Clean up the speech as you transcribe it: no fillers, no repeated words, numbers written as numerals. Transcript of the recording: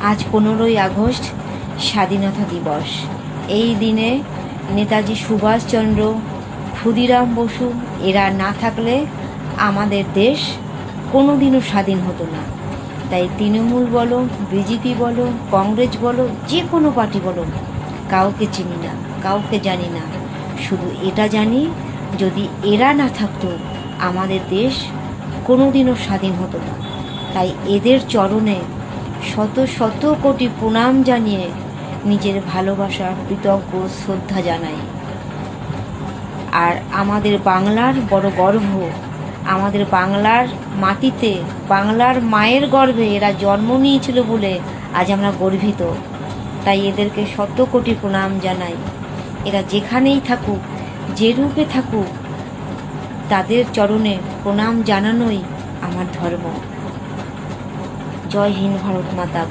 আজ 15ই আগস্ট স্বাধীনতা দিবস। এই দিনে নেতাজি সুভাষচন্দ্র, ক্ষুদিরাম বসু এরা না থাকলে আমাদের দেশ কোনোদিনও স্বাধীন হতো না। তাই তৃণমূল বলো, বিজেপি বলো, কংগ্রেস বলো, যে কোনো পার্টি বলো, কাউকে চিনি না, কাউকে জানি না। শুধু এটা জানি, যদি এরা না থাকতো আমাদের দেশ কোনোদিনও স্বাধীন হতো না। তাই এদের চরণে শত শত কোটি প্রণাম জানিয়ে নিজের ভালোবাসা, কৃতজ্ঞ শ্রদ্ধা জানাই। আর আমাদের বাংলার বড় গর্ব, আমাদের বাংলার মাটিতে, বাংলার মায়ের গর্ভে এরা জন্ম নিয়েছিল বলে আজ আমরা গর্বিত। তাই এদেরকে শত কোটি প্রণাম জানাই। এরা যেখানেই থাকুক, যে রূপে থাকুক, তাদের চরণে প্রণাম জানানোই আমার ধর্ম। জয় হিন্দ, ভারত মাতা।